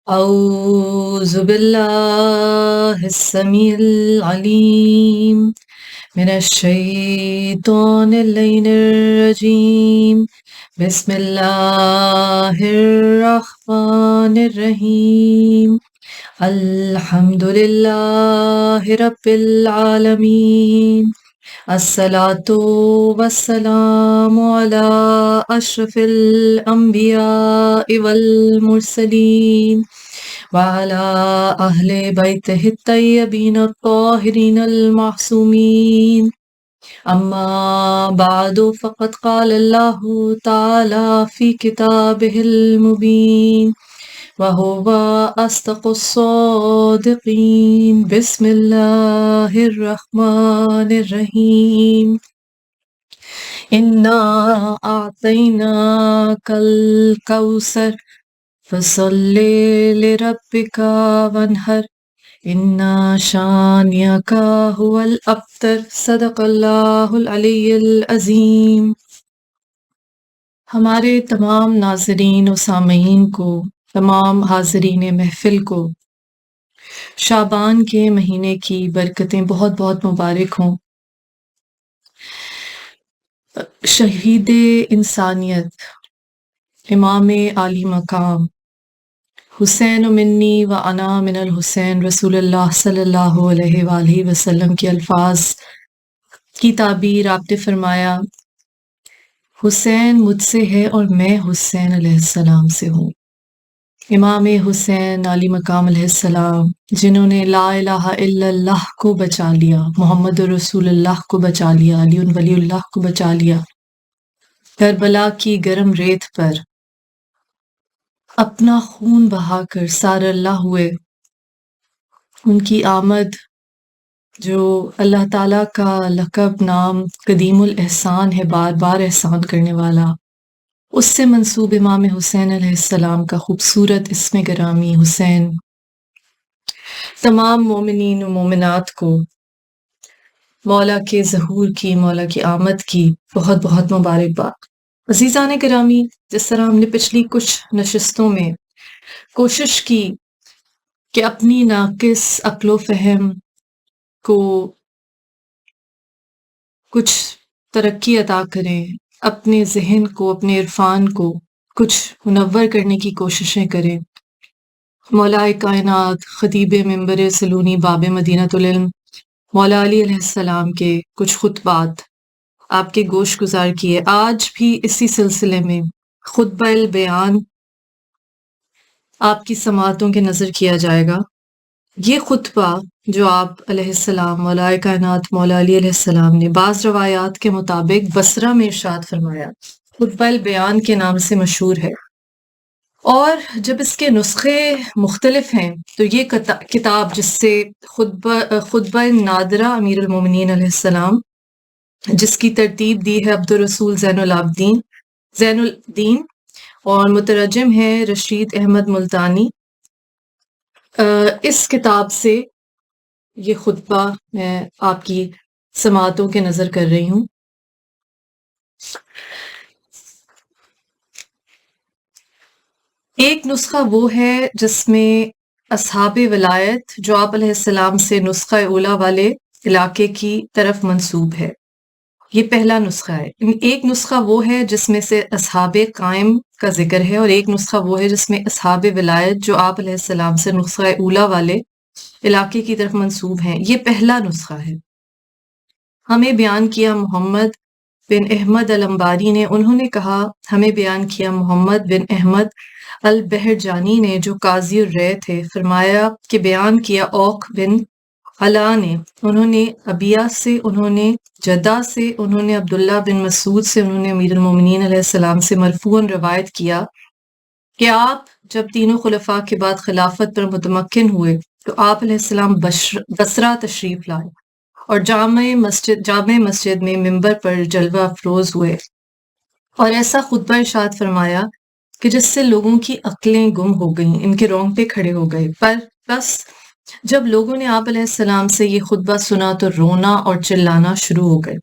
أعوذ بالله السميع العليم من الشيطان اللعين الرجيم بسم الله الرحمن الرحيم الحمد لله رب العالمين الصلاة والسلام على أشرف الأنبياء والمرسلين وعلى أهل بيته الطيبين الطاهرين المعصومين أما بعد فقد قال الله تعالى في كتابه المبين وهو أصدق الصادقين بسم الله الرحمن الرحيم إنا أعطيناك الكوثر فصل لربك وانحر إن شانئك هو الأبتر صدق اللہ العلی العظیم۔ ہمارے تمام ناظرین و سامعین کو، تمام حاضرین محفل کو شعبان کے مہینے کی برکتیں بہت بہت مبارک ہوں۔ شہید انسانیت، امام عالی مقام، حسین منی و انا من الحسین، رسول اللہ صلی اللہ علیہ وآلہ وسلم کے الفاظ کی تعبیر آپ نے فرمایا، حسین مجھ سے ہے اور میں حسین علیہ السلام سے ہوں۔ امام حسین علی مقام علیہ السلام، جنہوں نے لا الہ الا اللہ کو بچا لیا، محمد رسول اللہ کو بچا لیا، علی ولی اللہ کو بچا لیا، کربلا کی گرم ریت پر اپنا خون بہا کر سار اللہ ہوئے۔ ان کی آمد جو اللہ تعالیٰ کا لقب نام قدیم الاحسان ہے، بار بار احسان کرنے والا، اس سے منسوب امام حسین علیہ السلام کا خوبصورت اسم گرامی حسین، تمام مومنین و مومنات کو مولا کے ظہور کی، مولا کی آمد کی بہت بہت مبارکباد۔ عزیزان گرامی، جس طرح ہم نے پچھلی کچھ نشستوں میں کوشش کی کہ اپنی ناقص عقل و فہم کو کچھ ترقی عطا کریں، اپنے ذہن کو، اپنے عرفان کو کچھ منور کرنے کی کوششیں کریں، مولا کائنات خطیب منبر سلونی باب مدینۃ العلم مولا علی علیہ السلام کے کچھ خطبات آپ کے گوش گزار کیے۔ آج بھی اسی سلسلے میں خطبہ البیان آپ کی سماعتوں کے نظر کیا جائے گا۔ یہ خطبہ جو آپ علیہ السلام، مولا کائنات مولا علی علیہ السلام نے بعض روایات کے مطابق بصرہ میں ارشاد فرمایا، خطبہ البیان کے نام سے مشہور ہے۔ اور جب اس کے نسخے مختلف ہیں تو یہ کتاب جس سے خطبہ نادرہ امیر المومنین علیہ السلام، جس کی ترتیب دی ہے عبد الرسول زین الدین اور مترجم ہے رشید احمد ملتانی، اس کتاب سے یہ خطبہ میں آپ کی سماعتوں کے نظر کر رہی ہوں۔ ایک نسخہ وہ ہے جس میں اصحاب ولایت جو آپ علیہ السلام سے نسخہ اولا والے علاقے کی طرف منسوب ہے، یہ پہلا نسخہ ہے۔ ایک نسخہ وہ ہے جس میں سے اصحاب قائم کا ذکر ہے، اور ایک نسخہ وہ ہے جس میں اصحاب ولایت جو آپ علیہ السلام سے نسخہ اولا والے علاقے کی طرف منسوب ہیں، یہ پہلا نسخہ ہے۔ ہمیں بیان کیا محمد بن احمد الانباری نے، انہوں نے کہا ہمیں بیان کیا محمد بن احمد البہرجانی نے جو قاضی الرے تھے، فرمایا کہ بیان کیا اوق بن علا نے، انہوں نے ابیہ سے، انہوں نے جدہ سے، انہوں نے عبداللہ بن مسعود سے، انہوں نے امیر المومنین علیہ السلام سے مرفوعاً روایت کیا کہ آپ جب تینوں خلفاء کے بعد خلافت پر متمکن ہوئے تو آپ علیہ السلام بصرہ تشریف لائے اور جامع مسجد میں منبر پر جلوہ افروز ہوئے اور ایسا خطبہ ارشاد فرمایا کہ جس سے لوگوں کی عقلیں گم ہو گئیں، ان کے رونگٹے کھڑے ہو گئے۔ بس جب لوگوں نے آپ علیہ السلام سے یہ خطبہ سنا تو رونا اور چلانا شروع ہو گئے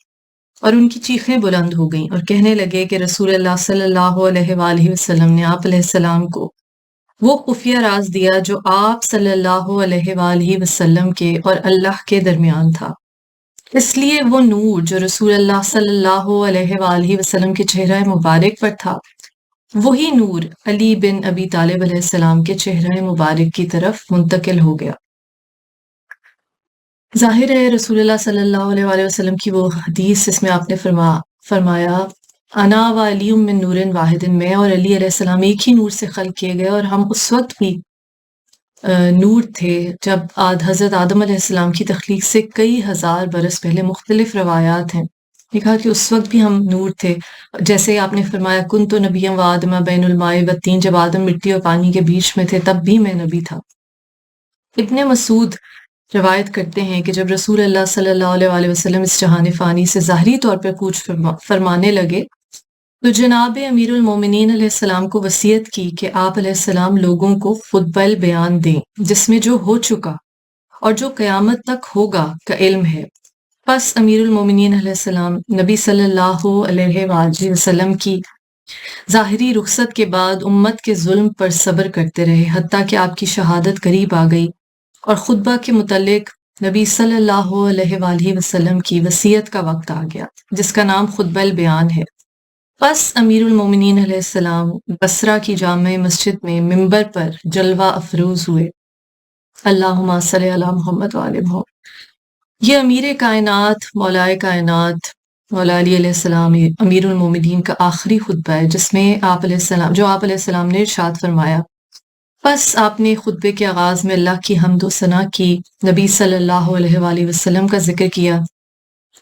اور ان کی چیخیں بلند ہو گئیں اور کہنے لگے کہ رسول اللہ صلی اللہ علیہ وآلہ وسلم نے آپ علیہ السلام کو وہ خفیہ راز دیا جو آپ صلی اللہ علیہ وآلہ وسلم کے اور اللہ کے درمیان تھا۔ اس لیے وہ نور جو رسول اللہ صلی اللہ علیہ وآلہ وسلم کے چہرہ مبارک پر تھا، وہی نور علی بن ابی طالب علیہ السلام کے چہرہ مبارک کی طرف منتقل ہو گیا۔ ظاہر ہے رسول اللہ صلی اللہ علیہ وآلہ وسلم کی وہ حدیث جس میں آپ نے فرمایا انا و علی من نور واحد، میں اور علی علیہ السلام ایک ہی نور سے خلق کیے گئے، اور ہم اس وقت بھی نور تھے جب حضرت آدم علیہ السلام کی تخلیق سے کئی ہزار برس پہلے۔ مختلف روایات ہیں، یہ کہا کہ اس وقت بھی ہم نور تھے، جیسے آپ نے فرمایا کنت نبیا و آدم بین الماء والطین، جب آدم مٹی اور پانی کے بیچ میں تھے تب بھی میں نبی تھا۔ ابن مسعود روایت کرتے ہیں کہ جب رسول اللہ صلی اللہ علیہ وآلہ وسلم اس جہان فانی سے ظاہری طور پر کوچ فرمانے لگے تو جناب امیر المومنین علیہ السلام کو وصیت کی کہ آپ علیہ السلام لوگوں کو خطبہ البیان دیں جس میں جو ہو چکا اور جو قیامت تک ہوگا کا علم ہے۔ پس امیر المومنین علیہ السلام نبی صلی اللہ علیہ وآلہ وسلم کی ظاہری رخصت کے بعد امت کے ظلم پر صبر کرتے رہے حتیٰ کہ آپ کی شہادت قریب آ گئی، اور خطبہ کے متعلق نبی صلی اللہ علیہ وآلہ وسلم کی وصیت کا وقت آ گیا جس کا نام خطبہ البیان ہے۔ پس امیر المومنین علیہ السلام بصرہ کی جامع مسجد میں ممبر پر جلوہ افروز ہوئے، اللہم صلی علی محمد وآل محمد۔ یہ امیر کائنات مولائے کائنات مولا علی علیہ السلام امیر المومنین کا آخری خطبہ ہے جس میں آپ علیہ السلام نے ارشاد فرمایا۔ پس آپ نے خطبے کے آغاز میں اللہ کی حمد و ثنا کی، نبی صلی اللہ علیہ وآلہ وسلم کا ذکر کیا،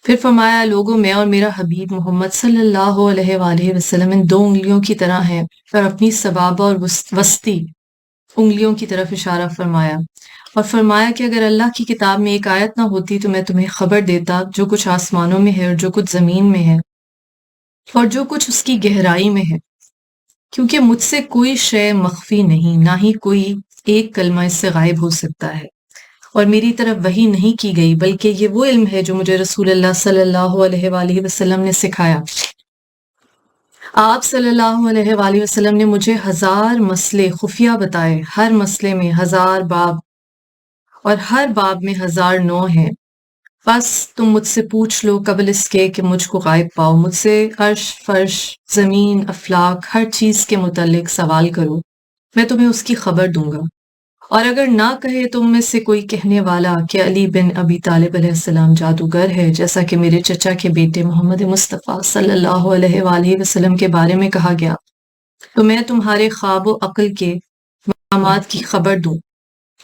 پھر فرمایا لوگوں میں اور میرا حبیب محمد صلی اللہ علیہ وآلہ وسلم ان دو انگلیوں کی طرح ہیں، اور اپنی سبابہ اور وسطی انگلیوں کی طرف اشارہ فرمایا، اور فرمایا کہ اگر اللہ کی کتاب میں ایک آیت نہ ہوتی تو میں تمہیں خبر دیتا جو کچھ آسمانوں میں ہے اور جو کچھ زمین میں ہے اور جو کچھ اس کی گہرائی میں ہے، کیونکہ مجھ سے کوئی شے مخفی نہیں، نہ ہی کوئی ایک کلمہ اس سے غائب ہو سکتا ہے، اور میری طرف وحی نہیں کی گئی بلکہ یہ وہ علم ہے جو مجھے رسول اللہ صلی اللہ علیہ وآلہ وسلم نے سکھایا۔ آپ صلی اللہ علیہ وآلہ وسلم نے مجھے 1000 مسئلے خفیہ بتائے، ہر مسئلے میں 1000 باب اور ہر باب میں 1000 نوع ہیں۔ بس تم مجھ سے پوچھ لو قبل اس کے کہ مجھ کو غائب پاؤ، مجھ سے عرش فرش زمین افلاک ہر چیز کے متعلق سوال کرو، میں تمہیں اس کی خبر دوں گا۔ اور اگر نہ کہے تم میں سے کوئی کہنے والا کہ علی بن ابی طالب علیہ السلام جادوگر ہے جیسا کہ میرے چچا کے بیٹے محمد مصطفیٰ صلی اللہ علیہ وآلہ وسلم کے بارے میں کہا گیا، تو میں تمہارے خواب و عقل کے مقامات کی خبر دوں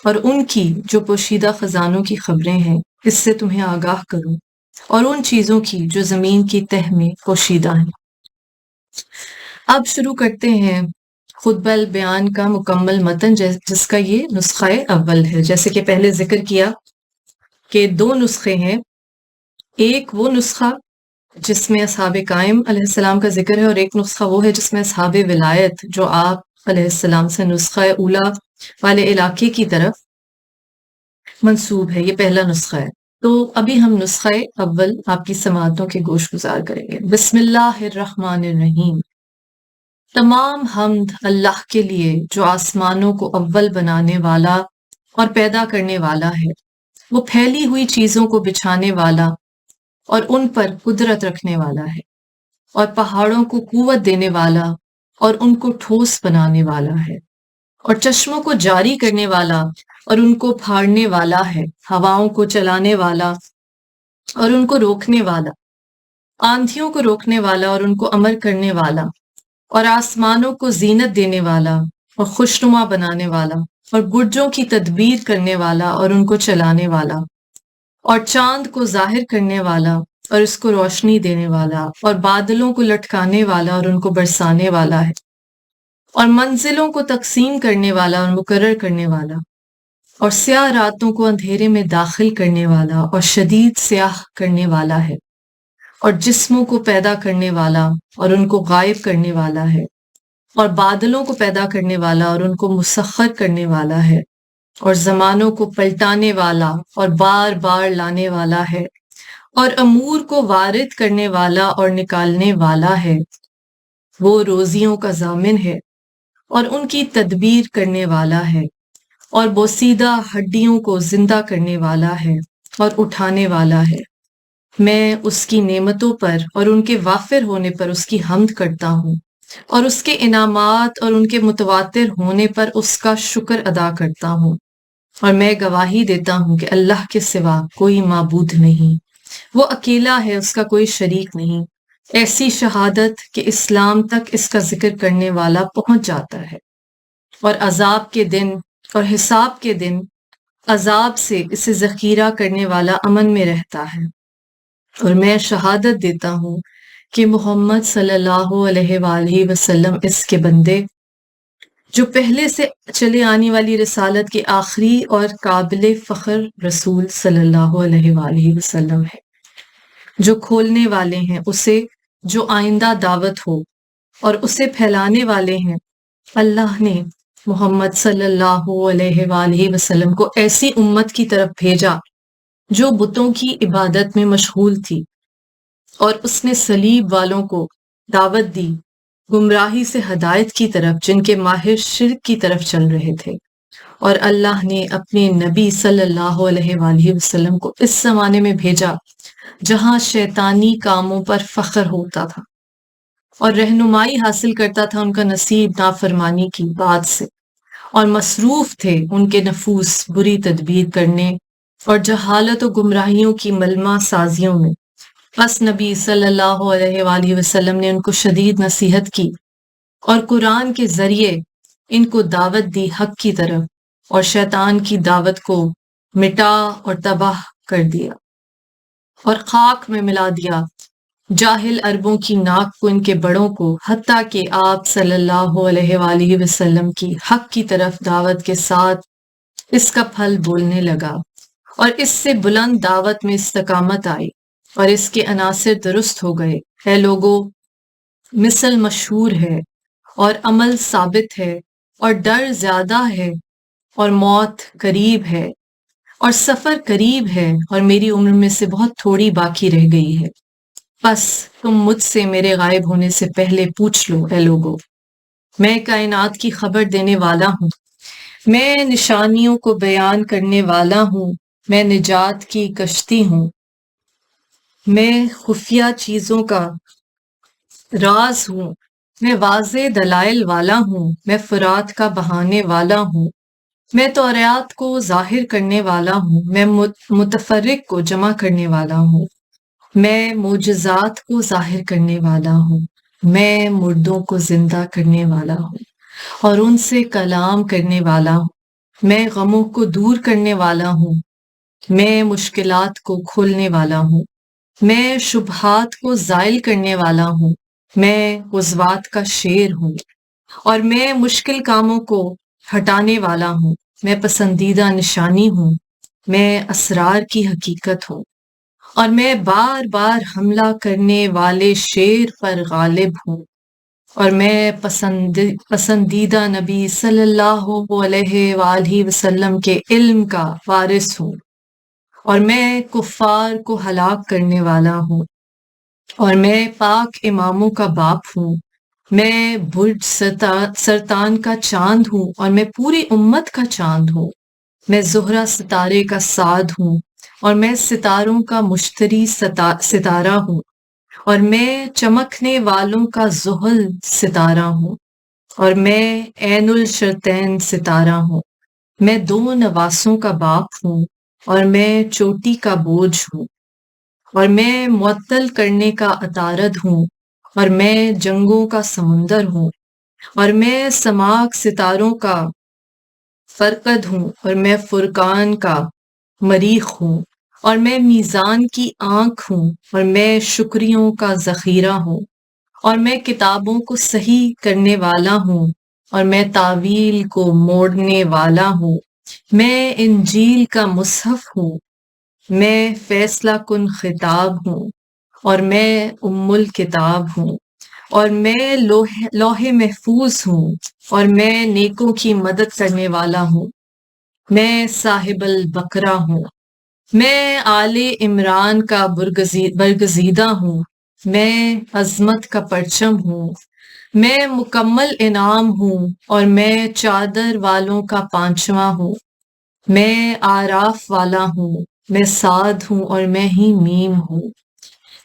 اور ان کی جو پوشیدہ خزانوں کی خبریں ہیں اس سے تمہیں آگاہ کروں، اور ان چیزوں کی جو زمین کی تہ میں پوشیدہ ہیں۔ اب شروع کرتے ہیں خطبہ البیان کا مکمل متن جس کا یہ نسخہ اول ہے۔ جیسے کہ پہلے ذکر کیا کہ 2 نسخے ہیں، ایک وہ نسخہ جس میں اصحاب قائم علیہ السلام کا ذکر ہے، اور ایک نسخہ وہ ہے جس میں اصحاب ولایت جو آپ علیہ السلام سے نسخہ اولا والے علاقے کی طرف منسوب ہے، یہ پہلا نسخہ ہے۔ تو ابھی ہم نسخہ اول آپ کی سماعتوں کے گوش گزار کریں گے۔ بسم اللہ الرحمن الرحیم۔ تمام حمد اللہ کے لیے جو آسمانوں کو اول بنانے والا اور پیدا کرنے والا ہے، وہ پھیلی ہوئی چیزوں کو بچھانے والا اور ان پر قدرت رکھنے والا ہے، اور پہاڑوں کو قوت دینے والا اور ان کو ٹھوس بنانے والا ہے، اور چشموں کو جاری کرنے والا اور ان کو پھاڑنے والا ہے، ہواؤں کو چلانے والا اور ان کو روکنے والا، آندھیوں کو روکنے والا اور ان کو امر کرنے والا، اور آسمانوں کو زینت دینے والا اور خوشنما بنانے والا، اور برجوں کی تدبیر کرنے والا اور ان کو چلانے والا، اور چاند کو ظاہر کرنے والا اور اس کو روشنی دینے والا، اور بادلوں کو لٹکانے والا اور ان کو برسانے والا ہے، اور منزلوں کو تقسیم کرنے والا اور مقرر کرنے والا، اور سیاہ راتوں کو اندھیرے میں داخل کرنے والا اور شدید سیاہ کرنے والا ہے، اور جسموں کو پیدا کرنے والا اور ان کو غائب کرنے والا ہے، اور بادلوں کو پیدا کرنے والا اور ان کو مسخر کرنے والا ہے، اور زمانوں کو پلٹانے والا اور بار بار لانے والا ہے، اور امور کو وارد کرنے والا اور نکالنے والا ہے، وہ روزیوں کا ضامن ہے اور ان کی تدبیر کرنے والا ہے، اور بوسیدہ ہڈیوں کو زندہ کرنے والا ہے اور اٹھانے والا ہے۔ میں اس کی نعمتوں پر اور ان کے وافر ہونے پر اس کی حمد کرتا ہوں، اور اس کے انعامات اور ان کے متواتر ہونے پر اس کا شکر ادا کرتا ہوں، اور میں گواہی دیتا ہوں کہ اللہ کے سوا کوئی معبود نہیں، وہ اکیلا ہے، اس کا کوئی شریک نہیں۔ ایسی شہادت کہ اسلام تک اس کا ذکر کرنے والا پہنچ جاتا ہے، اور عذاب کے دن اور حساب کے دن عذاب سے اسے ذخیرہ کرنے والا امن میں رہتا ہے۔ اور میں شہادت دیتا ہوں کہ محمد صلی اللہ علیہ وآلہ وسلم اس کے بندے، جو پہلے سے چلے آنے والی رسالت کے آخری اور قابل فخر رسول صلی اللہ علیہ وآلہ وسلم ہے، جو کھولنے والے ہیں اسے جو آئندہ دعوت ہو، اور اسے پھیلانے والے ہیں۔ اللہ نے محمد صلی اللہ علیہ وآلہ وسلم کو ایسی امت کی طرف بھیجا جو بتوں کی عبادت میں مشغول تھی، اور اس نے صلیب والوں کو دعوت دی گمراہی سے ہدایت کی طرف، جن کے ماہر شرک کی طرف چل رہے تھے۔ اور اللہ نے اپنے نبی صلی اللہ علیہ وآلہ وسلم کو اس زمانے میں بھیجا جہاں شیطانی کاموں پر فخر ہوتا تھا اور رہنمائی حاصل کرتا تھا ان کا نصیب نافرمانی کی بات سے، اور مصروف تھے ان کے نفوس بری تدبیر کرنے اور جہالت و گمراہیوں کی ملمہ سازیوں میں۔ بس نبی صلی اللہ علیہ وآلہ وسلم نے ان کو شدید نصیحت کی اور قرآن کے ذریعے ان کو دعوت دی حق کی طرف، اور شیطان کی دعوت کو مٹا اور تباہ کر دیا اور خاک میں ملا دیا جاہل عربوں کی ناک کو، ان کے بڑوں کو، حتیٰ کہ آپ صلی اللہ علیہ وآلہ وسلم کی حق کی طرف دعوت کے ساتھ اس کا پھل بولنے لگا، اور اس سے بلند دعوت میں استقامت آئی، اور اس کے عناصر درست ہو گئے۔ اے لوگو، مثل مشہور ہے اور عمل ثابت ہے، اور ڈر زیادہ ہے، اور موت قریب ہے، اور سفر قریب ہے، اور میری عمر میں سے بہت تھوڑی باقی رہ گئی ہے۔ بس تم مجھ سے میرے غائب ہونے سے پہلے پوچھ لو۔ اے لوگو، میں کائنات کی خبر دینے والا ہوں، میں نشانیوں کو بیان کرنے والا ہوں، میں نجات کی کشتی ہوں، میں خفیہ چیزوں کا راز ہوں، میں واضح دلائل والا ہوں، میں فرات کا بہانے والا ہوں، میں توریات کو ظاہر کرنے والا ہوں، میں متفرق کو جمع کرنے والا ہوں، میں معجزات کو ظاہر کرنے والا ہوں، میں مردوں کو زندہ کرنے والا ہوں اور ان سے کلام کرنے والا ہوں، میں غموں کو دور کرنے والا ہوں، میں مشکلات کو کھولنے والا ہوں، میں شبہات کو زائل کرنے والا ہوں، میں غزوات کا شیر ہوں، اور میں مشکل کاموں کو ہٹانے والا ہوں، میں پسندیدہ نشانی ہوں، میں اسرار کی حقیقت ہوں، اور میں بار بار حملہ کرنے والے شیر پر غالب ہوں، اور میں پسندیدہ نبی صلی اللہ علیہ وآلہ وسلم کے علم کا وارث ہوں، اور میں کفار کو ہلاک کرنے والا ہوں، اور میں پاک اماموں کا باپ ہوں، میں برج سرطان کا چاند ہوں، اور میں پوری امت کا چاند ہوں، میں زہرہ ستارے کا سعد ہوں، اور میں ستاروں کا مشتری ستارہ ہوں، اور میں چمکنے والوں کا زحل ستارہ ہوں، اور میں عین الشرطین ستارہ ہوں، میں دو نواسوں کا باپ ہوں، اور میں چوٹی کا بوجھ ہوں، اور میں معطل کرنے کا عطارد ہوں، اور میں جنگوں کا سمندر ہوں، اور میں سماک ستاروں کا فرقد ہوں، اور میں فرقان کا مریخ ہوں، اور میں میزان کی آنکھ ہوں، اور میں شکریوں کا ذخیرہ ہوں، اور میں کتابوں کو صحیح کرنے والا ہوں، اور میں تاویل کو موڑنے والا ہوں، میں انجیل کا مصحف ہوں، میں فیصلہ کن خطاب ہوں، اور میں ام الکتاب ہوں، اور میں لوح محفوظ ہوں، اور میں نیکوں کی مدد کرنے والا ہوں، میں صاحب البقرہ ہوں، میں آل عمران کا برگزیدہ ہوں، میں عظمت کا پرچم ہوں، میں مکمل انعام ہوں اور میں چادر والوں کا پانچواں ہوں، میں آراف والا ہوں، میں صاد ہوں اور میں ہی میم ہوں،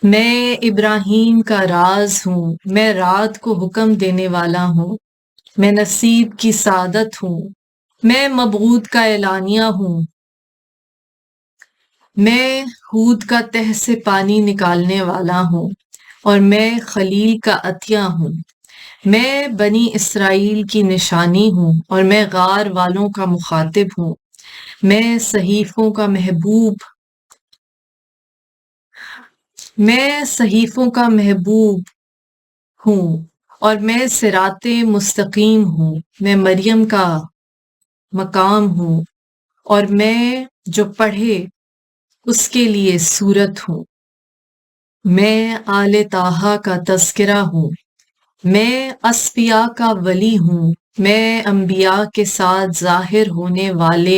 میں ابراہیم کا راز ہوں، میں رات کو حکم دینے والا ہوں، میں نصیب کی سعادت ہوں، میں مبعوث کا اعلانیہ ہوں، میں ہود کا تہ سے پانی نکالنے والا ہوں اور میں خلیل کا عطیہ ہوں، میں بنی اسرائیل کی نشانی ہوں اور میں غار والوں کا مخاطب ہوں، میں صحیفوں کا محبوب ہوں اور میں صراط مستقیم ہوں، میں مریم کا مقام ہوں اور میں جو پڑھے اس کے لیے صورت ہوں، میں آل طٰہٰ کا تذکرہ ہوں، میں اصفیاء کا ولی ہوں، میں انبیاء کے ساتھ ظاہر ہونے والا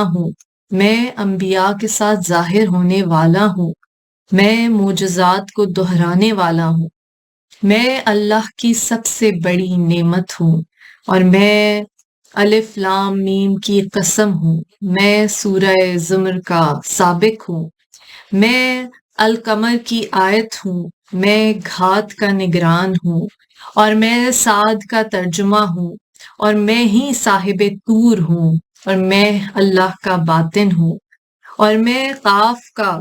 ہوں، میں انبیاء کے ساتھ ظاہر ہونے والا ہوں، میں معجزات کو دہرانے والا ہوں، میں اللہ کی سب سے بڑی نعمت ہوں اور میں الف لام میم کی قسم ہوں، میں سورہ زمر کا سابق ہوں، میں القمر کی آیت ہوں، میں گھات کا نگران ہوں اور میں صاد کا ترجمہ ہوں اور میں ہی صاحب طور ہوں اور میں اللہ کا باطن ہوں اور میں قاف کا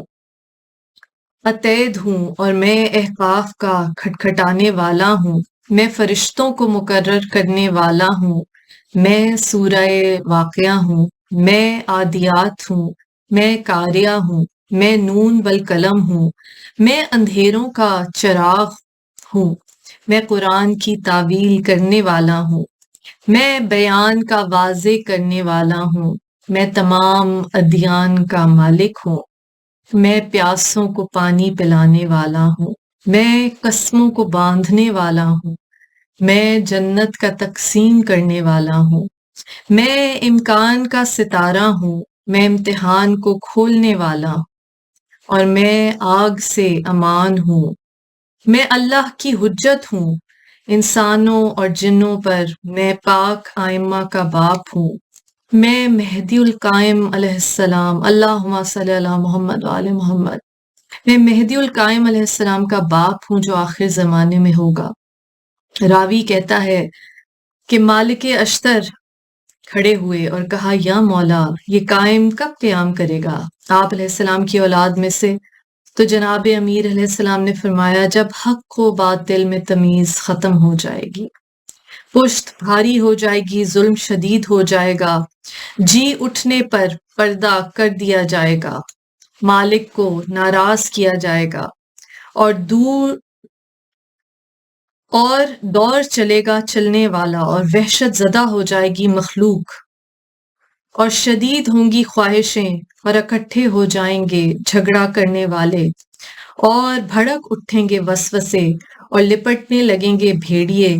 عتید ہوں اور میں احقاف کا کھٹکھٹانے والا ہوں، میں فرشتوں کو مقرر کرنے والا ہوں، میں سورہ واقعہ ہوں، میں عادیات ہوں، میں قاریہ ہوں، میں نون والقلم ہوں، میں اندھیروں کا چراغ ہوں، میں قرآن کی تعویل کرنے والا ہوں، میں بیان کا واضح کرنے والا ہوں، میں تمام ادیان کا مالک ہوں، میں پیاسوں کو پانی پلانے والا ہوں، میں قسموں کو باندھنے والا ہوں، میں جنت کا تقسیم کرنے والا ہوں، میں امکان کا ستارہ ہوں، میں امتحان کو کھولنے والا ہوں اور میں آگ سے امان ہوں، میں اللہ کی حجت ہوں انسانوں اور جنوں پر، میں پاک آئمہ کا باپ ہوں، میں مہدی القائم علیہ السلام، اللہم صلی علی محمد وآل محمد، میں مہدی القائم علیہ السلام کا باپ ہوں جو آخر زمانے میں ہوگا۔ راوی کہتا ہے کہ مالک اشتر کھڑے ہوئے اور کہا یا مولا یہ قائم کب قیام کرے گا؟ آپ علیہ السلام کی اولاد میں سے تو جناب امیر علیہ السلام نے فرمایا جب حق و باطل میں تمیز ختم ہو جائے گی، پشت بھاری ہو جائے گی، ظلم شدید ہو جائے گا، جی اٹھنے پر پردہ کر دیا جائے گا، مالک کو ناراض کیا جائے گا اور دور چلے گا چلنے والا اور وحشت زدہ ہو جائے گی مخلوق اور شدید ہوں گی خواہشیں اور اکٹھے ہو جائیں گے جھگڑا کرنے والے اور بھڑک اٹھیں گے وسوسے اور لپٹنے لگیں گے بھیڑیے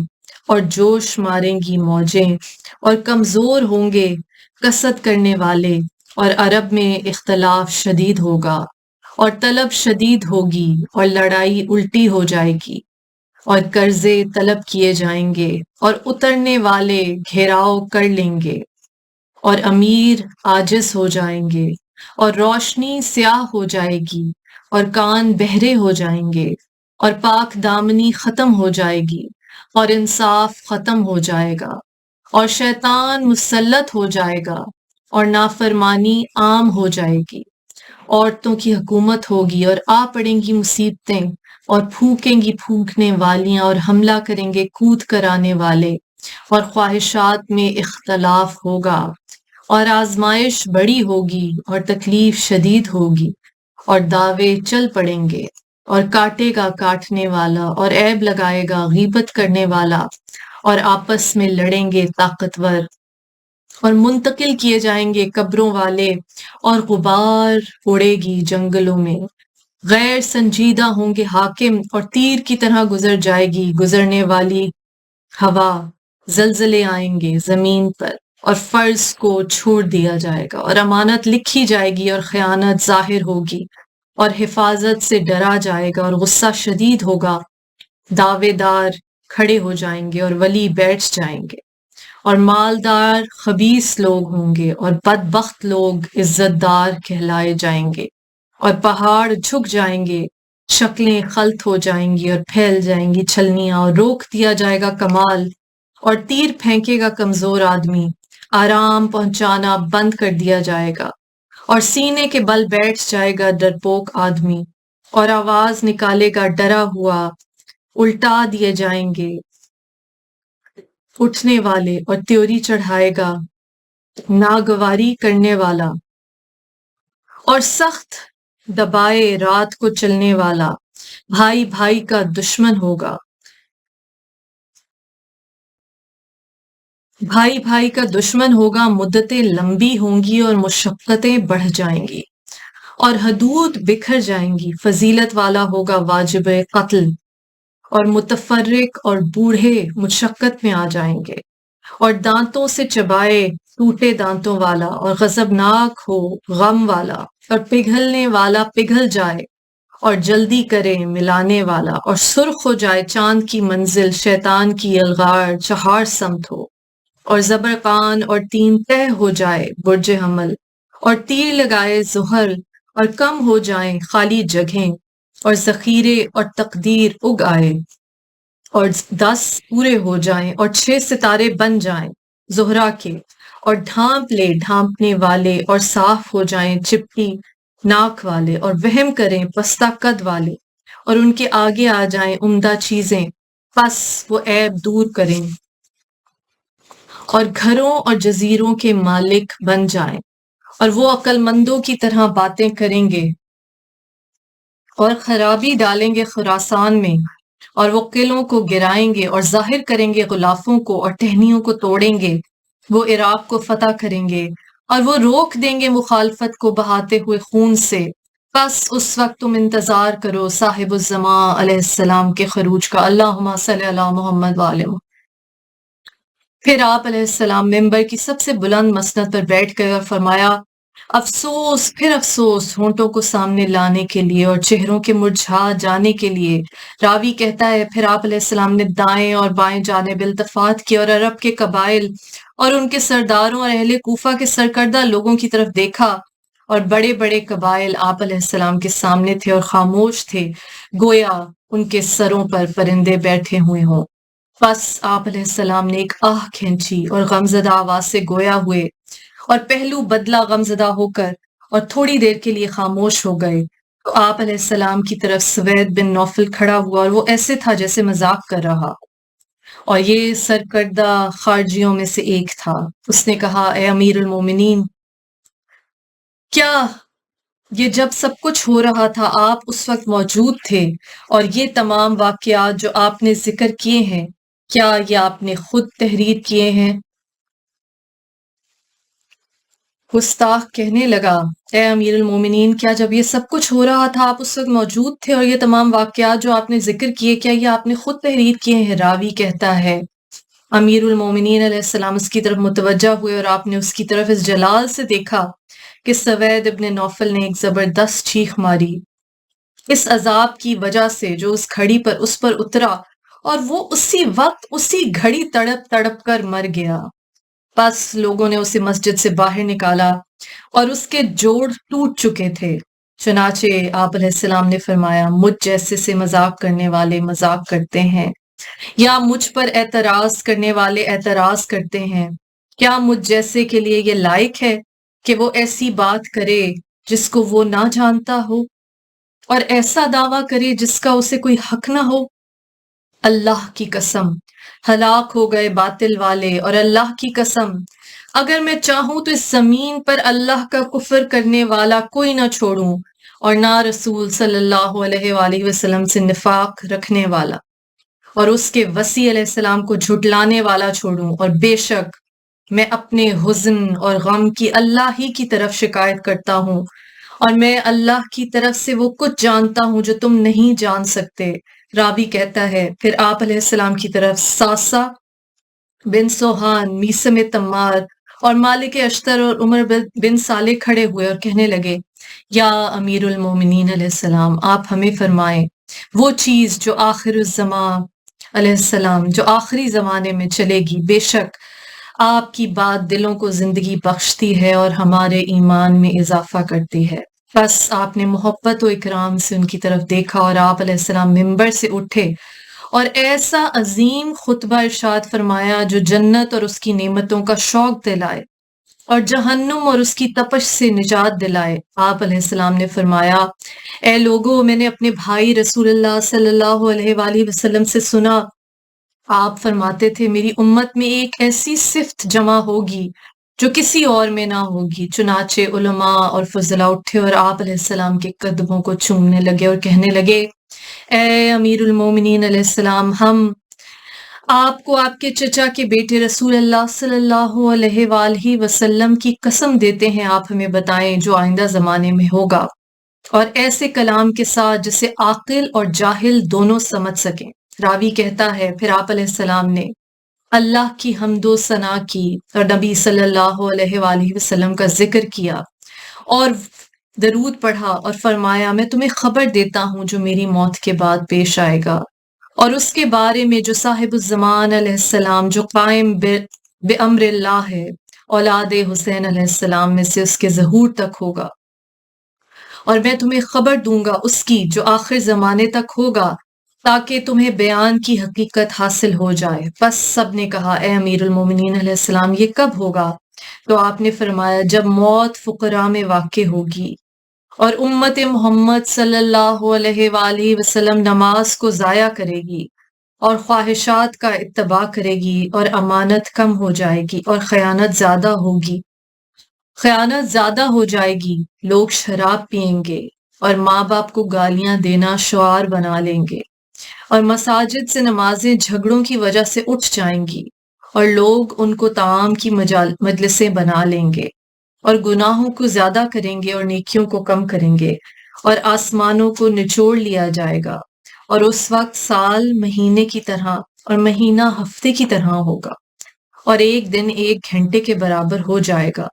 اور جوش ماریں گی موجیں اور کمزور ہوں گے کسد کرنے والے اور عرب میں اختلاف شدید ہوگا اور طلب شدید ہوگی اور لڑائی الٹی ہو جائے گی اور قرضے طلب کیے جائیں گے اور اترنے والے گھیراؤ کر لیں گے اور امیر عاجز ہو جائیں گے اور روشنی سیاہ ہو جائے گی اور کان بہرے ہو جائیں گے اور پاک دامنی ختم ہو جائے گی اور انصاف ختم ہو جائے گا اور شیطان مسلط ہو جائے گا اور نافرمانی عام ہو جائے گی، عورتوں کی حکومت ہوگی اور آ پڑیں گی مصیبتیں اور پھونکیں گی پھونکنے والیاں اور حملہ کریں گے کود کرانے والے اور خواہشات میں اختلاف ہوگا اور آزمائش بڑی ہوگی اور تکلیف شدید ہوگی اور دعوے چل پڑیں گے اور کاٹے گا کاٹنے والا اور عیب لگائے گا غیبت کرنے والا اور آپس میں لڑیں گے طاقتور اور منتقل کیے جائیں گے قبروں والے اور غبار اڑے گی جنگلوں میں، غیر سنجیدہ ہوں گے حاکم اور تیر کی طرح گزر جائے گی گزرنے والی ہوا، زلزلے آئیں گے زمین پر اور فرض کو چھوڑ دیا جائے گا اور امانت لکھی جائے گی اور خیانت ظاہر ہوگی اور حفاظت سے ڈرا جائے گا اور غصہ شدید ہوگا. دعوے دار کھڑے ہو جائیں گے اور ولی بیٹھ جائیں گے، اور مالدار خبیث لوگ ہوں گے اور بدبخت لوگ عزت دار کہلائے جائیں گے، اور پہاڑ جھک جائیں گے، شکلیں خلط ہو جائیں گی اور پھیل جائیں گی چھلنیاں، اور روک دیا جائے گا کمال، اور تیر پھینکے گا کمزور آدمی، آرام پہنچانا بند کر دیا جائے گا، اور سینے کے بل بیٹھ جائے گا ڈرپوک آدمی، اور آواز نکالے گا ڈرا ہوا، الٹا دیے جائیں گے اٹھنے والے، اور تیوری چڑھائے گا ناگواری کرنے والا، اور سخت دبائے رات کو چلنے والا بھائی بھائی کا دشمن ہوگا، بھائی بھائی کا دشمن ہوگا، مدتیں لمبی ہوں گی اور مشقتیں بڑھ جائیں گی، اور حدود بکھر جائیں گی، فضیلت والا ہوگا واجب قتل، اور متفرق اور بوڑھے مشقت میں آ جائیں گے، اور دانتوں سے چبائے ٹوٹے دانتوں والا، اور غضبناک ہو غم والا، اور پگھلنے والا پگھل جائے، اور جلدی کرے ملانے والا، اور سرخ ہو جائے چاند کی منزل، شیطان کی یلغار چہار سمت ہو، اور زبرقان اور تین تہ ہو جائے برج حمل، اور تیر لگائے زحل، اور کم ہو جائیں خالی جگہیں، اور ذخیرے اور تقدیر اگ آئے، اور 10 پورے ہو جائیں، اور 6 ستارے بن جائیں زہرا کے، اور ڈھانپ لے ڈھانپنے والے، اور صاف ہو جائیں چپٹی ناک والے، اور وہم کریں پستہ قد والے، اور ان کے آگے آ جائیں عمدہ چیزیں، پس وہ عیب دور کریں، اور گھروں اور جزیروں کے مالک بن جائیں، اور وہ عقل مندوں کی طرح باتیں کریں گے، اور خرابی ڈالیں گے خراسان میں، اور وہ قلعوں کو گرائیں گے، اور ظاہر کریں گے غلافوں کو، اور ٹہنیوں کو توڑیں گے، وہ عراق کو فتح کریں گے، اور وہ روک دیں گے مخالفت کو بہاتے ہوئے خون سے. بس اس وقت تم انتظار کرو صاحب الزماں علیہ السلام کے خروج کا. اللہم صلی علی محمد وآلہ محمد. پھر آپ علیہ السلام ممبر کی سب سے بلند مسند پر بیٹھ گئے اور فرمایا، افسوس پھر افسوس ہونٹوں کو سامنے لانے کے لیے اور چہروں کے مرجھا جانے کے لیے. راوی کہتا ہے پھر آپ علیہ السلام نے دائیں اور بائیں جانب التفات کی اور عرب کے قبائل اور ان کے سرداروں اور اہل کوفہ کے سرکردہ لوگوں کی طرف دیکھا، اور بڑے بڑے قبائل آپ علیہ السلام کے سامنے تھے اور خاموش تھے، گویا ان کے سروں پر پرندے بیٹھے ہوئے ہوں. بس آپ علیہ السلام نے ایک آہ کھینچی اور غمزدہ آواز سے گویا ہوئے، اور پہلو بدلا غمزدہ ہو کر اور تھوڑی دیر کے لیے خاموش ہو گئے. تو آپ علیہ السلام کی طرف سوید بن نوفل کھڑا ہوا، اور وہ ایسے تھا جیسے مذاق کر رہا، اور یہ سرکردہ خارجیوں میں سے ایک تھا. اس نے کہا، اے امیر المومنین، کیا یہ جب سب کچھ ہو رہا تھا آپ اس وقت موجود تھے؟ اور یہ تمام واقعات جو آپ نے ذکر کیے ہیں، کیا یہ آپ نے خود تحریر کیے ہیں؟ گستاخ کہنے لگا، اے امیر المومنین، کیا جب یہ سب کچھ ہو رہا تھا آپ اس وقت موجود تھے؟ اور یہ تمام واقعات جو آپ نے ذکر کیے، کیا یہ آپ نے خود تحریر کیے ہیں؟ راوی کہتا ہے، امیر المومنین علیہ السلام اس کی طرف متوجہ ہوئے، اور آپ نے اس کی طرف اس جلال سے دیکھا کہ سوید ابن نوفل نے ایک زبردست چیخ ماری اس عذاب کی وجہ سے جو اس گھڑی پر اس پر اترا، اور وہ اسی وقت اسی گھڑی تڑپ تڑپ کر مر گیا. بس لوگوں نے اسے مسجد سے باہر نکالا اور اس کے جوڑ ٹوٹ چکے تھے. چنانچہ آپ علیہ السلام نے فرمایا، مجھ جیسے سے مذاق کرنے والے مذاق کرتے ہیں، یا مجھ پر اعتراض کرنے والے اعتراض کرتے ہیں. کیا مجھ جیسے کے لیے یہ لائق ہے کہ وہ ایسی بات کرے جس کو وہ نہ جانتا ہو، اور ایسا دعویٰ کرے جس کا اسے کوئی حق نہ ہو؟ اللہ کی قسم، ہلاک ہو گئے باطل والے. اور اللہ کی قسم، اگر میں چاہوں تو اس زمین پر اللہ کا کفر کرنے والا کوئی نہ چھوڑوں، اور نہ رسول صلی اللہ علیہ وآلہ وسلم سے نفاق رکھنے والا اور اس کے وصی علیہ السلام کو جھٹلانے والا چھوڑوں. اور بے شک میں اپنے حزن اور غم کی اللہ ہی کی طرف شکایت کرتا ہوں، اور میں اللہ کی طرف سے وہ کچھ جانتا ہوں جو تم نہیں جان سکتے. راوی کہتا ہے، پھر آپ علیہ السلام کی طرف ساسا بن سوہان، میسم تمار اور مالک اشتر اور عمر بن صالح کھڑے ہوئے اور کہنے لگے، یا امیر المومنین علیہ السلام، آپ ہمیں فرمائیں وہ چیز جو آخر الزمان علیہ السلام جو آخری زمانے میں چلے گی، بے شک آپ کی بات دلوں کو زندگی بخشتی ہے اور ہمارے ایمان میں اضافہ کرتی ہے۔ بس آپ نے محبت و اکرام سے ان کی طرف دیکھا اور آپ علیہ السلام ممبر سے اٹھے اور ایسا عظیم خطبہ ارشاد فرمایا جو جنت اور اس کی نعمتوں کا شوق دلائے اور جہنم اور اس کی تپش سے نجات دلائے۔ آپ علیہ السلام نے فرمایا، اے لوگو، میں نے اپنے بھائی رسول اللہ صلی اللہ علیہ وآلہ وسلم سے سنا، آپ فرماتے تھے میری امت میں ایک ایسی صفت جمع ہوگی جو کسی اور میں نہ ہوگی۔ چنانچہ علماء اور فضلاء اٹھے اور آپ علیہ السلام کے قدموں کو چومنے لگے اور کہنے لگے، اے امیر المومنین علیہ السلام، ہم آپ کو آپ کے چچا کے بیٹے رسول اللہ صلی اللہ علیہ وآلہ وسلم کی قسم دیتے ہیں، آپ ہمیں بتائیں جو آئندہ زمانے میں ہوگا، اور ایسے کلام کے ساتھ جسے عاقل اور جاہل دونوں سمجھ سکیں۔ راوی کہتا ہے پھر آپ علیہ السلام نے اللہ کی حمد و ثنا کی اور نبی صلی اللہ علیہ وآلہ وسلم کا ذکر کیا اور درود پڑھا اور فرمایا، میں تمہیں خبر دیتا ہوں جو میری موت کے بعد پیش آئے گا، اور اس کے بارے میں جو صاحب الزمان علیہ السلام جو قائم بے امر اللہ ہے، اولاد حسین علیہ السلام میں سے اس کے ظہور تک ہوگا، اور میں تمہیں خبر دوں گا اس کی جو آخر زمانے تک ہوگا، تاکہ تمہیں بیان کی حقیقت حاصل ہو جائے۔ بس سب نے کہا، اے امیر المومنین علیہ السلام، یہ کب ہوگا؟ تو آپ نے فرمایا، جب موت فقراء میں واقع ہوگی اور امت محمد صلی اللہ علیہ وآلہ وسلم نماز کو ضائع کرے گی اور خواہشات کا اتباع کرے گی اور امانت کم ہو جائے گی اور خیانت زیادہ ہو جائے گی، لوگ شراب پئیں گے اور ماں باپ کو گالیاں دینا شعار بنا لیں گے، اور مساجد سے نمازیں جھگڑوں کی وجہ سے اٹھ جائیں گی اور لوگ ان کو طعام کی مجلسیں بنا لیں گے اور گناہوں کو زیادہ کریں گے اور نیکیوں کو کم کریں گے، اور آسمانوں کو نچوڑ لیا جائے گا، اور اس وقت سال مہینے کی طرح اور مہینہ ہفتے کی طرح ہوگا، اور ایک دن ایک گھنٹے کے برابر ہو جائے گا۔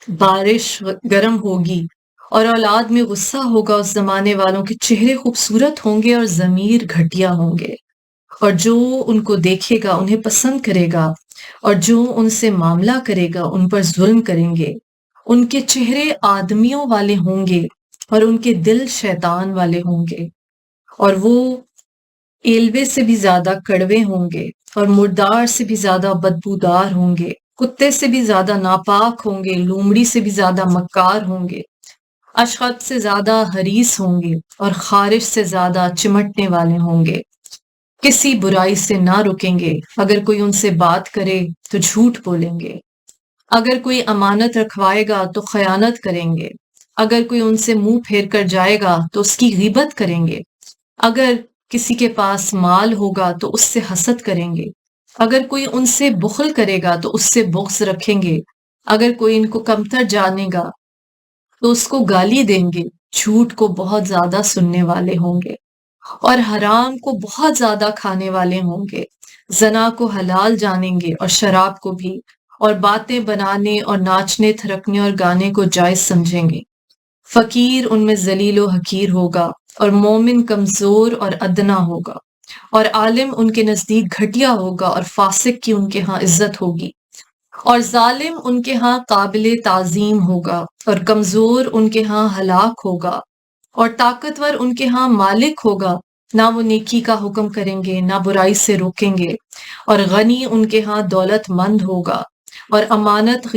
بارش گرم ہوگی اور اولاد میں غصہ ہوگا، اس زمانے والوں کے چہرے خوبصورت ہوں گے اور ضمیر گھٹیا ہوں گے، اور جو ان کو دیکھے گا انہیں پسند کرے گا، اور جو ان سے معاملہ کرے گا ان پر ظلم کریں گے۔ ان کے چہرے آدمیوں والے ہوں گے اور ان کے دل شیطان والے ہوں گے، اور وہ ایلوے سے بھی زیادہ کڑوے ہوں گے اور مردار سے بھی زیادہ بدبودار ہوں گے، کتے سے بھی زیادہ ناپاک ہوں گے، لومڑی سے بھی زیادہ مکار ہوں گے، اشخط سے زیادہ حریص ہوں گے اور خارش سے زیادہ چمٹنے والے ہوں گے۔ کسی برائی سے نہ رکیں گے، اگر کوئی ان سے بات کرے تو جھوٹ بولیں گے، اگر کوئی امانت رکھوائے گا تو خیانت کریں گے، اگر کوئی ان سے منہ پھیر کر جائے گا تو اس کی غیبت کریں گے، اگر کسی کے پاس مال ہوگا تو اس سے حسد کریں گے، اگر کوئی ان سے بخل کرے گا تو اس سے بغض رکھیں گے، اگر کوئی ان کو کمتر جانے گا تو اس کو گالی دیں گے، جھوٹ کو بہت زیادہ سننے والے ہوں گے اور حرام کو بہت زیادہ کھانے والے ہوں گے، زنا کو حلال جانیں گے اور شراب کو بھی، اور باتیں بنانے اور ناچنے تھرکنے اور گانے کو جائز سمجھیں گے۔ فقیر ان میں ذلیل و حقیر ہوگا اور مومن کمزور اور ادنا ہوگا، اور عالم ان کے نزدیک گھٹیا ہوگا اور فاسق کی ان کے ہاں عزت ہوگی، اور ظالم ان کے ہاں قابل تعظیم ہوگا، اور کمزور ان کے ہاں ہلاک ہوگا، اور طاقتور ان کے ہاں مالک ہوگا، نہ وہ نیکی کا حکم کریں گے نہ برائی سے روکیں گے، اور غنی ان کے ہاں دولت مند ہوگا، اور امانت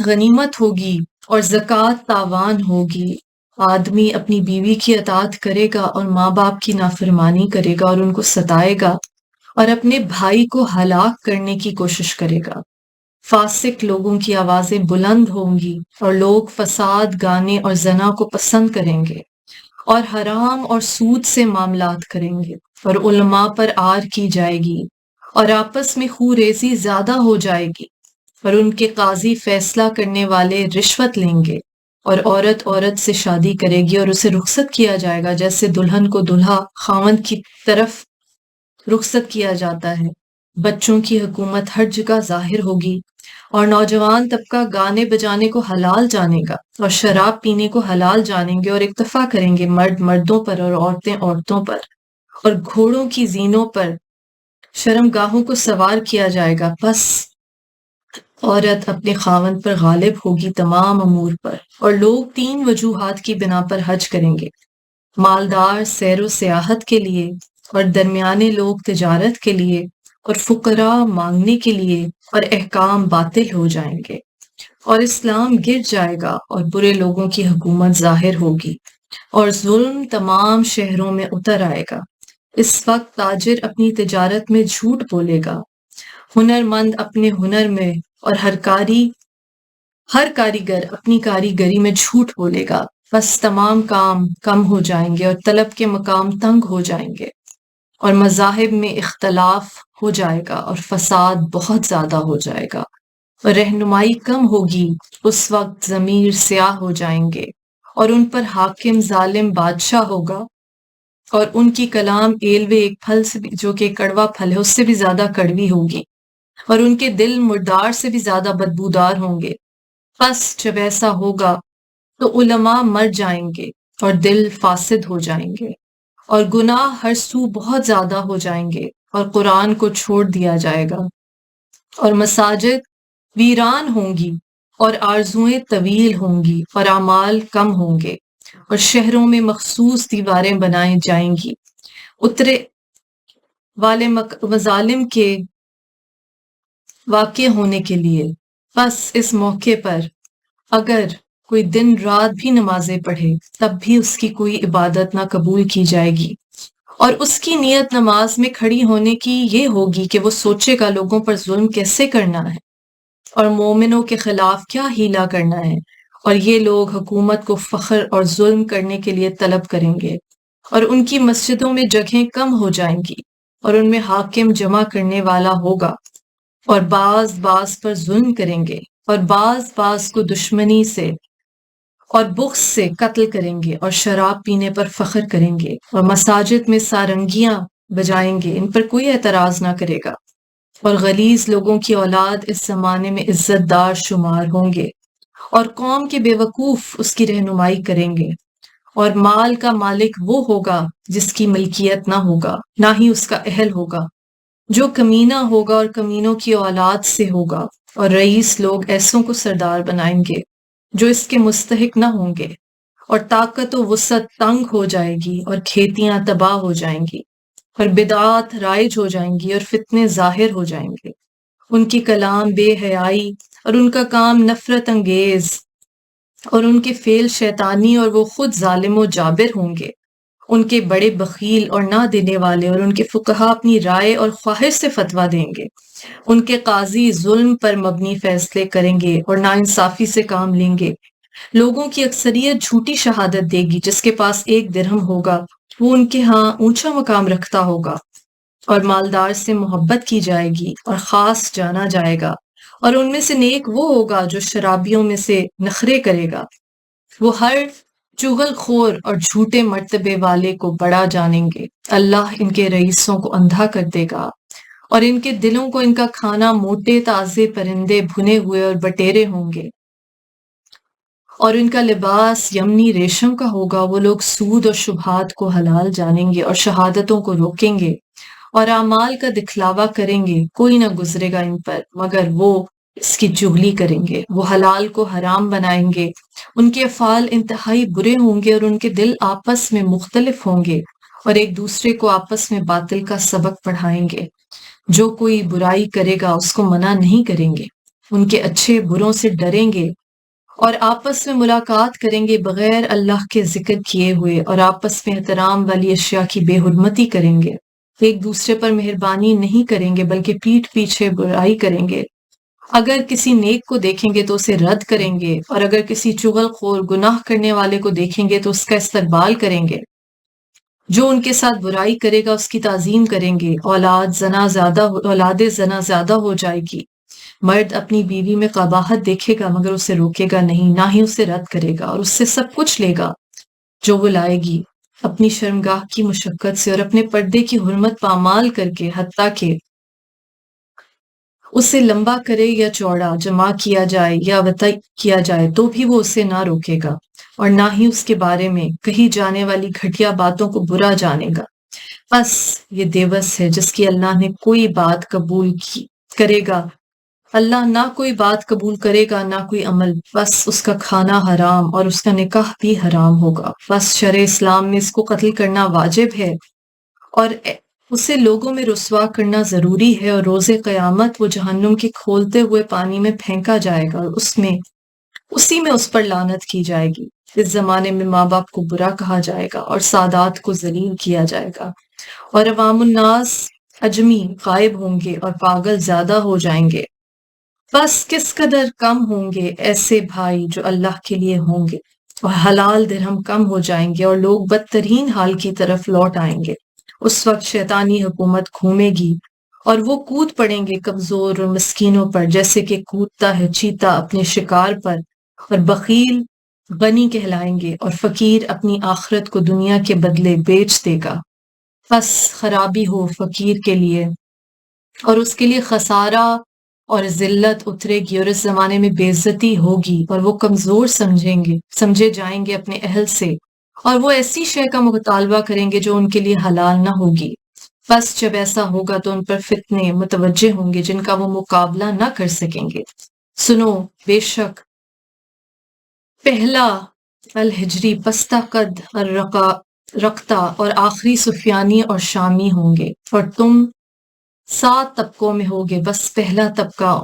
غنیمت ہوگی اور زکوٰۃ تاوان ہوگی۔ آدمی اپنی بیوی کی اطاعت کرے گا اور ماں باپ کی نافرمانی کرے گا اور ان کو ستائے گا اور اپنے بھائی کو ہلاک کرنے کی کوشش کرے گا۔ فاسق لوگوں کی آوازیں بلند ہوں گی اور لوگ فساد گانے اور زنا کو پسند کریں گے اور حرام اور سود سے معاملات کریں گے، اور علماء پر آر کی جائے گی اور آپس میں خون ریزی زیادہ ہو جائے گی، اور ان کے قاضی فیصلہ کرنے والے رشوت لیں گے، اور عورت سے شادی کرے گی اور اسے رخصت کیا جائے گا جیسے دلہن کو دلہا خاوند کی طرف رخصت کیا جاتا ہے، بچوں کی حکومت ہر جگہ ظاہر ہوگی، اور نوجوان طبقہ گانے بجانے کو حلال جانے گا اور شراب پینے کو حلال جانیں گے، اور اکتفا کریں گے مرد مردوں پر اور عورتیں عورتوں پر، اور گھوڑوں کی زینوں پر شرمگاہوں کو سوار کیا جائے گا۔ بس عورت اپنے خاوند پر غالب ہوگی تمام امور پر، اور لوگ 3 وجوہات کی بنا پر حج کریں گے: مالدار سیر و سیاحت کے لیے، اور درمیانے لوگ تجارت کے لیے، اور فقراء مانگنے کے لیے، اور احکام باطل ہو جائیں گے، اور اسلام گر جائے گا، اور برے لوگوں کی حکومت ظاہر ہوگی، اور ظلم تمام شہروں میں اتر آئے گا۔ اس وقت تاجر اپنی تجارت میں جھوٹ بولے گا، ہنر مند اپنے ہنر میں، اور ہر کاریگر اپنی کاریگری میں جھوٹ بولے گا۔ بس تمام کام کم ہو جائیں گے، اور طلب کے مقام تنگ ہو جائیں گے، اور مذاہب میں اختلاف ہو جائے گا، اور فساد بہت زیادہ ہو جائے گا، اور رہنمائی کم ہوگی۔ اس وقت ضمیر سیاہ ہو جائیں گے، اور ان پر حاکم ظالم بادشاہ ہوگا، اور ان کی کلام ایلوے ایک پھل سے بھی، جو کہ کڑوا پھل ہے، اس سے بھی زیادہ کڑوی ہوگی، اور ان کے دل مردار سے بھی زیادہ بدبودار ہوں گے۔ بس جب ایسا ہوگا تو علماء مر جائیں گے، اور دل فاسد ہو جائیں گے، اور گناہ ہر سو بہت زیادہ ہو جائیں گے، اور قرآن کو چھوڑ دیا جائے گا، اور مساجد ویران ہوں گی، اور آرزوئیں طویل ہوں گی، اور اعمال کم ہوں گے، اور شہروں میں مخصوص دیواریں بنائی جائیں گی اترے والے مظالم کے واقع ہونے کے لیے۔ بس اس موقع پر اگر کوئی دن رات بھی نمازیں پڑھے تب بھی اس کی کوئی عبادت نہ قبول کی جائے گی، اور اس کی نیت نماز میں کھڑی ہونے کی یہ ہوگی کہ وہ سوچے گا لوگوں پر ظلم کیسے کرنا ہے، اور مومنوں کے خلاف کیا ہیلا کرنا ہے، اور یہ لوگ حکومت کو فخر اور ظلم کرنے کے لیے طلب کریں گے، اور ان کی مسجدوں میں جگہیں کم ہو جائیں گی، اور ان میں حاکم جمع کرنے والا ہوگا، اور بعض بعض پر ظلم کریں گے، اور بعض بعض کو دشمنی سے اور بغض سے قتل کریں گے، اور شراب پینے پر فخر کریں گے، اور مساجد میں سارنگیاں بجائیں گے، ان پر کوئی اعتراض نہ کرے گا، اور غلیظ لوگوں کی اولاد اس زمانے میں عزت دار شمار ہوں گے، اور قوم کے بے وقوف اس کی رہنمائی کریں گے، اور مال کا مالک وہ ہوگا جس کی ملکیت نہ ہوگا، نہ ہی اس کا اہل ہوگا، جو کمینہ ہوگا اور کمینوں کی اولاد سے ہوگا، اور رئیس لوگ ایسوں کو سردار بنائیں گے جو اس کے مستحق نہ ہوں گے، اور طاقت و وسعت تنگ ہو جائے گی، اور کھیتیاں تباہ ہو جائیں گی، اور بدعات رائج ہو جائیں گی، اور فتنے ظاہر ہو جائیں گے۔ ان کی کلام بے حیائی، اور ان کا کام نفرت انگیز، اور ان کے فعل شیطانی، اور وہ خود ظالم و جابر ہوں گے۔ ان کے بڑے بخیل اور نہ دینے والے، اور ان کے فقہا اپنی رائے اور خواہش سے فتویٰ دیں گے۔ ان کے قاضی ظلم پر مبنی فیصلے کریں گے، اور ناانصافی سے کام لیں گے۔ لوگوں کی اکثریت جھوٹی شہادت دے گی، جس کے پاس 1 درہم ہوگا وہ ان کے ہاں اونچا مقام رکھتا ہوگا، اور مالدار سے محبت کی جائے گی، اور خاص جانا جائے گا، اور ان میں سے نیک وہ ہوگا جو شرابیوں میں سے نخرے کرے گا۔ وہ ہر چغل خور اور جھوٹے مرتبے والے کو بڑا جانیں گے۔ اللہ ان کے رئیسوں کو اندھا کر دے گا، اور ان کے دلوں کو ان کا کھانا موٹے تازے پرندے بھنے ہوئے اور بٹیرے ہوں گے، اور ان کا لباس یمنی ریشم کا ہوگا۔ وہ لوگ سود اور شبہات کو حلال جانیں گے، اور شہادتوں کو روکیں گے، اور اعمال کا دکھلاوا کریں گے۔ کوئی نہ گزرے گا ان پر مگر وہ اس کی چغلی کریں گے۔ وہ حلال کو حرام بنائیں گے، ان کے افعال انتہائی برے ہوں گے، اور ان کے دل آپس میں مختلف ہوں گے، اور ایک دوسرے کو آپس میں باطل کا سبق پڑھائیں گے۔ جو کوئی برائی کرے گا اس کو منع نہیں کریں گے، ان کے اچھے بروں سے ڈریں گے، اور آپس میں ملاقات کریں گے بغیر اللہ کے ذکر کیے ہوئے، اور آپس میں احترام والی اشیاء کی بے حرمتی کریں گے۔ ایک دوسرے پر مہربانی نہیں کریں گے بلکہ پیٹھ پیچھے برائی کریں گے۔ اگر کسی نیک کو دیکھیں گے تو اسے رد کریں گے، اور اگر کسی چغل خور گناہ کرنے والے کو دیکھیں گے تو اس کا استقبال کریں گے۔ جو ان کے ساتھ برائی کرے گا اس کی تعظیم کریں گے۔ اولاد زنا زیادہ ہو جائے گی۔ مرد اپنی بیوی میں قباحت دیکھے گا مگر اسے روکے گا نہیں، نہ ہی اسے رد کرے گا، اور اس سے سب کچھ لے گا جو وہ لائے گی، اپنی شرمگاہ کی مشقت سے، اور اپنے پردے کی حرمت پامال کر کے، حتیٰ کہ اسے لمبا کرے یا چوڑا، جمع کیا جائے یا وطی کیا جائے تو بھی وہ اسے نہ روکے گا، اور نہ ہی اس کے بارے میں کہی جانے والی گھٹیا باتوں کو برا جانے گا۔ بس یہ دیوس ہے جس کی اللہ نے کوئی بات قبول کرے گا، اللہ نہ کوئی بات قبول کرے گا نہ کوئی عمل، بس اس کا کھانا حرام اور اس کا نکاح بھی حرام ہوگا۔ بس شرع اسلام میں اس کو قتل کرنا واجب ہے اور اسے لوگوں میں رسوا کرنا ضروری ہے، اور روز قیامت وہ جہنم کے کھولتے ہوئے پانی میں پھینکا جائے گا اور اسی میں اس پر لعنت کی جائے گی۔ اس زمانے میں ماں باپ کو برا کہا جائے گا اور سادات کو ذلیل کیا جائے گا، اور عوام الناس اجمی غائب ہوں گے اور پاگل زیادہ ہو جائیں گے۔ بس کس قدر کم ہوں گے ایسے بھائی جو اللہ کے لیے ہوں گے، اور حلال درہم کم ہو جائیں گے اور لوگ بدترین حال کی طرف لوٹ آئیں گے۔ اس وقت شیطانی حکومت گھومے گی اور وہ کود پڑیں گے کمزور اور مسکینوں پر، جیسے کہ کودتا ہے چیتا اپنے شکار پر، اور بخیل غنی کہلائیں گے اور فقیر اپنی آخرت کو دنیا کے بدلے بیچ دے گا۔ بس خرابی ہو فقیر کے لیے، اور اس کے لیے خسارہ اور ذلت اترے گی، اور اس زمانے میں بے عزتی ہوگی اور وہ کمزور سمجھے جائیں گے اپنے اہل سے، اور وہ ایسی شے کا مطالبہ کریں گے جو ان کے لیے حلال نہ ہوگی۔ بس جب ایسا ہوگا تو ان پر فتنے متوجہ ہوں گے جن کا وہ مقابلہ نہ کر سکیں گے۔ سنو، بے شک پہلا الہجری پستہ قد رقطہ اور آخری سفیانی اور شامی ہوں گے، اور تم 7 طبقوں میں ہوگے۔ بس پہلا طبقہ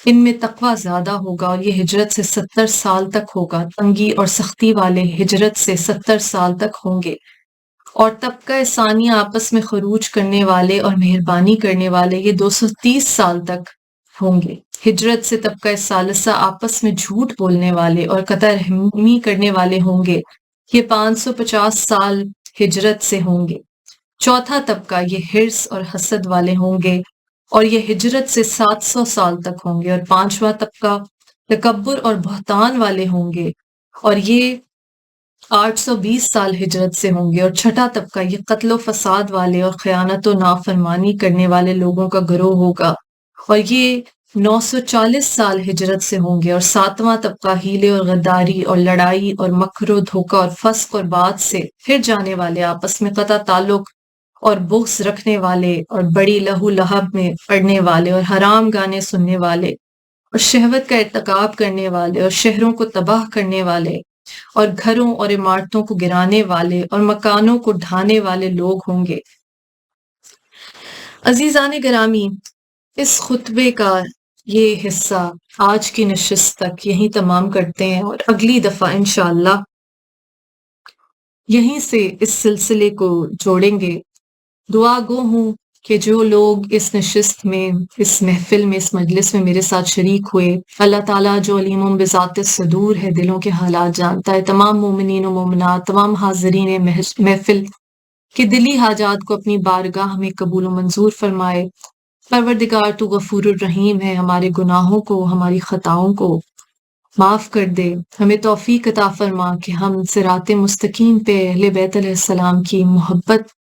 ان میں تقوی زیادہ ہوگا، اور یہ ہجرت سے 70 سال تک ہوگا۔ تنگی اور سختی والے ہجرت سے 70 سال تک ہوں گے، اور طبقہ ثانی آپس میں خروج کرنے والے اور مہربانی کرنے والے، یہ 230 سال تک ہوں گے۔ ہجرت سے طبقہ ثالثہ آپس میں جھوٹ بولنے والے اور قطع رحمی کرنے والے ہوں گے، یہ 550 سال ہجرت سے ہوں گے۔ چوتھا طبقہ یہ حرص اور حسد والے ہوں گے، اور یہ ہجرت سے 700 سال تک ہوں گے۔ اور پانچواں طبقہ تکبر اور بہتان والے ہوں گے، اور یہ 820 سال ہجرت سے ہوں گے۔ اور چھٹا طبقہ یہ قتل و فساد والے اور خیانت و نافرمانی کرنے والے لوگوں کا گروہ ہوگا، اور یہ 940 سال ہجرت سے ہوں گے۔ اور ساتواں طبقہ ہیلے اور غداری اور لڑائی اور مکر و دھوکہ اور فسق اور بات سے پھر جانے والے، آپس میں قطع تعلق اور بغض رکھنے والے، اور بڑی لہو لہب میں پڑنے والے، اور حرام گانے سننے والے، اور شہوت کا ارتکاب کرنے والے، اور شہروں کو تباہ کرنے والے، اور گھروں اور عمارتوں کو گرانے والے، اور مکانوں کو ڈھانے والے لوگ ہوں گے۔ عزیزان گرامی، اس خطبے کا یہ حصہ آج کی نشست تک یہیں تمام کرتے ہیں، اور اگلی دفعہ انشاءاللہ یہیں سے اس سلسلے کو جوڑیں گے۔ دعا گو ہوں کہ جو لوگ اس نشست میں، اس محفل میں، اس مجلس میں میرے ساتھ شریک ہوئے، اللہ تعالیٰ جو علیم بذات الصدور ہے، دلوں کے حالات جانتا ہے، تمام مومنین و مومنات، تمام حاضرین محفل کے دلی حاجات کو اپنی بارگاہ میں قبول و منظور فرمائے۔ پروردگار تو غفور الرحیم ہے، ہمارے گناہوں کو، ہماری خطاؤں کو معاف کر دے، ہمیں توفیق عطا فرما کہ ہم صراط مستقیم پہ اہل بیت علیہ السلام کی محبت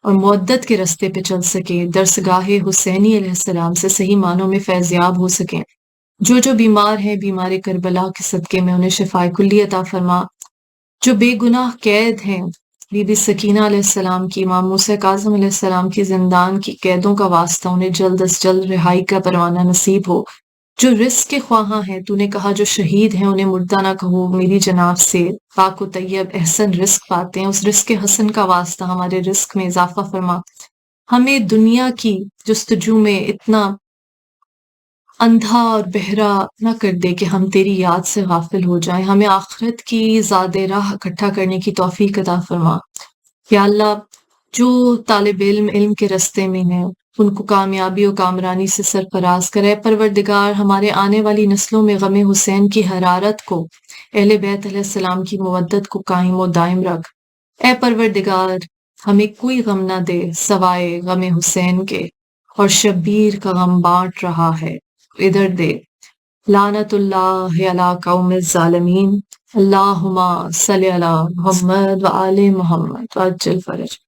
اور مودت کے رستے پہ چل سکیں، درسگاہ حسینی علیہ السلام سے صحیح معنوں میں فیضیاب ہو سکیں۔ جو بیمار ہیں، بیمار کربلا کے صدقے میں انہیں شفائے کلی عطا فرما۔ جو بے گناہ قید ہیں، بی بی سکینہ علیہ السلام کی، امام موسیٰ کاظم علیہ السلام کی زندان کی قیدوں کا واسطہ، انہیں جلد از جلد رہائی کا پروانہ نصیب ہو۔ جو رزق کے خواہاں ہیں، تو نے کہا جو شہید ہیں انہیں مردہ نہ کہو، میری جناب سے پاک و طیب احسن رزق پاتے ہیں، اس رزق حسن کا واسطہ ہمارے رزق میں اضافہ فرما۔ ہمیں دنیا کی جستجو میں اتنا اندھا اور بہرا نہ کر دے کہ ہم تیری یاد سے غافل ہو جائیں، ہمیں آخرت کی زاد راہ اکٹھا کرنے کی توفیق عطا فرما۔ یا اللہ، جو طالب علم کے رستے میں ہیں ان کو کامیابی و کامرانی سے سرفراز کرے۔ پروردگار، ہمارے آنے والی نسلوں میں غم حسین کی حرارت کو، اہل بیت علیہ السلام کی مودت کو قائم و دائم رکھ۔ اے پروردگار، ہمیں کوئی غم نہ دے سوائے غم حسین کے، اور شبیر کا غم بانٹ رہا ہے، ادھر دے۔ لعنت اللہ علی قوم الظالمین۔ اللہم صلی علی محمد و آل محمد وعجل فرج۔